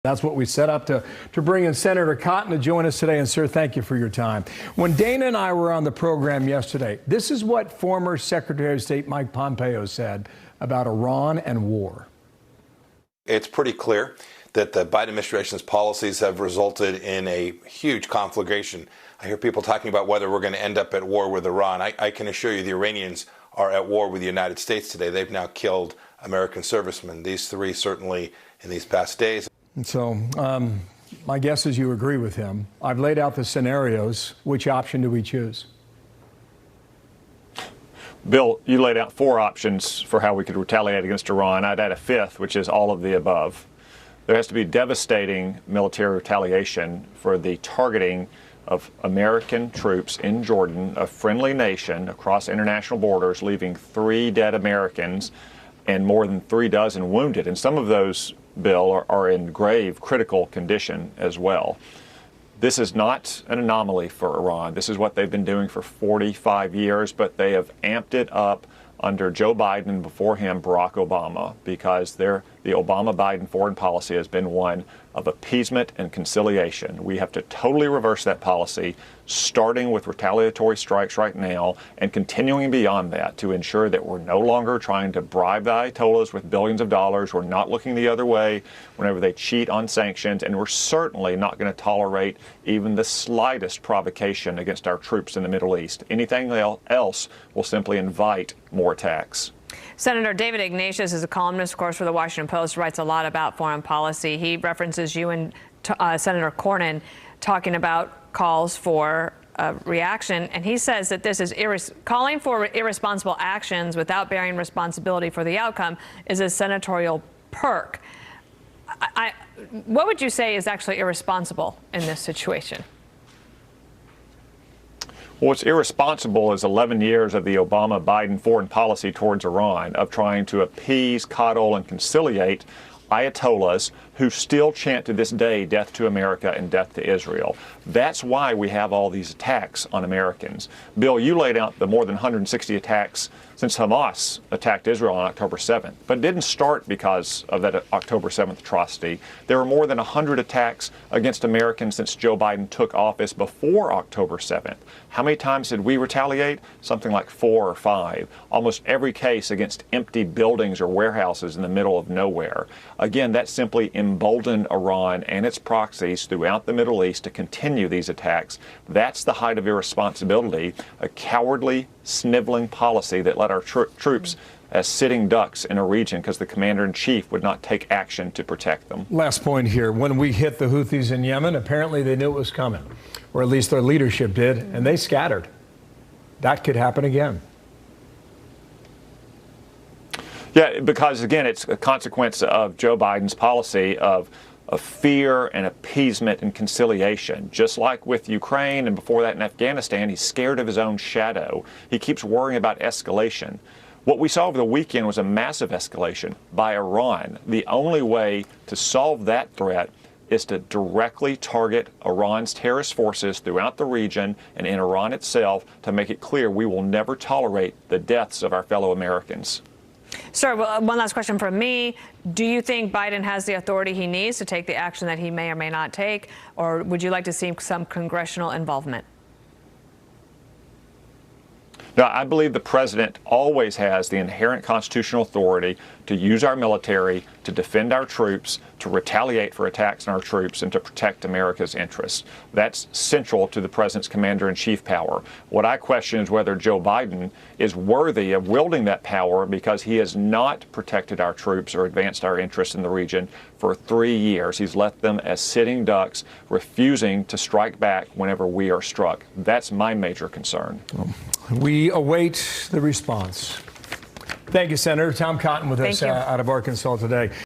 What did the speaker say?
That's what we set up to bring in Senator Cotton to join us today. And, sir, thank you for your time. When Dana and I were on the program yesterday, this is what former Secretary of State Mike Pompeo said about Iran and war. It's pretty clear that the Biden administration's policies have resulted in a huge conflagration. I hear people talking about whether we're going to end up at war with Iran. I can assure you the Iranians are at war with the United States today. They've now killed American servicemen, these three certainly in these past days. And so my guess is you agree with him. I've laid out the scenarios. Which option do we choose? Bill, you laid out 4 options for how we could retaliate against Iran. I'd add a 5th, which is all of the above. There has to be devastating military retaliation for the targeting of American troops in Jordan, a friendly nation, across international borders, leaving 3 dead Americans and more than 3 dozen wounded. And some of those, Bill, are in grave critical condition as well. This is not an anomaly for Iran. This is what they've been doing for 45 years, but they have amped it up under Joe Biden and before him Barack Obama, because the Obama-Biden foreign policy has been one of appeasement and conciliation. We have to totally reverse that policy, starting with retaliatory strikes right now and continuing beyond that to ensure that we're no longer trying to bribe the Ayatollahs with billions of dollars. We're not looking the other way whenever they cheat on sanctions, and we're certainly not going to tolerate even the slightest provocation against our troops in the Middle East. Anything else will simply invite more attacks. Senator David Ignatius is a columnist, of course, for the Washington Post, writes a lot about foreign policy. He references you and Senator Cornyn talking about calls for reaction, and he says that this is calling for irresponsible actions without bearing responsibility for the outcome is a senatorial perk. What would you say is actually irresponsible in this situation? What's irresponsible is 11 years of the Obama-Biden foreign policy towards Iran, of trying to appease, coddle, and conciliate Ayatollahs who still chant to this day death to America and death to Israel. That's why we have all these attacks on Americans. Bill, you laid out the more than 160 attacks since Hamas attacked Israel on October 7th. But it didn't start because of that October 7th atrocity. There were more than 100 attacks against Americans since Joe Biden took office before October 7th. How many times did we retaliate? Something like 4 or 5. Almost every case against empty buildings or warehouses in the middle of nowhere. Again, that simply emboldened Iran and its proxies throughout the Middle East to continue these attacks. That's the height of irresponsibility, a cowardly, sniveling policy that let our troops as sitting ducks in a region because the commander-in-chief would not take action to protect them. Last point here. When we hit the Houthis in Yemen, apparently they knew it was coming, or at least their leadership did, and they scattered. That could happen again. Yeah, because, again, it's a consequence of Joe Biden's policy of fear and appeasement and conciliation. Just like with Ukraine and before that in Afghanistan, he's scared of his own shadow. He keeps worrying about escalation. What we saw over the weekend was a massive escalation by Iran. The only way to solve that threat is to directly target Iran's terrorist forces throughout the region and in Iran itself to make it clear we will never tolerate the deaths of our fellow Americans. Sir, well, one last question from me. Do you think Biden has the authority he needs to take the action that he may or may not take, or would you like to see some congressional involvement? No, I believe the president always has the inherent constitutional authority to use our military, to defend our troops, to retaliate for attacks on our troops, and to protect America's interests. That's central to the president's commander-in-chief power. What I question is whether Joe Biden is worthy of wielding that power because he has not protected our troops or advanced our interests in the region for 3 years. He's left them as sitting ducks, refusing to strike back whenever we are struck. That's my major concern. We await the response. Thank you, Senator. Tom Cotton with us out of Arkansas today.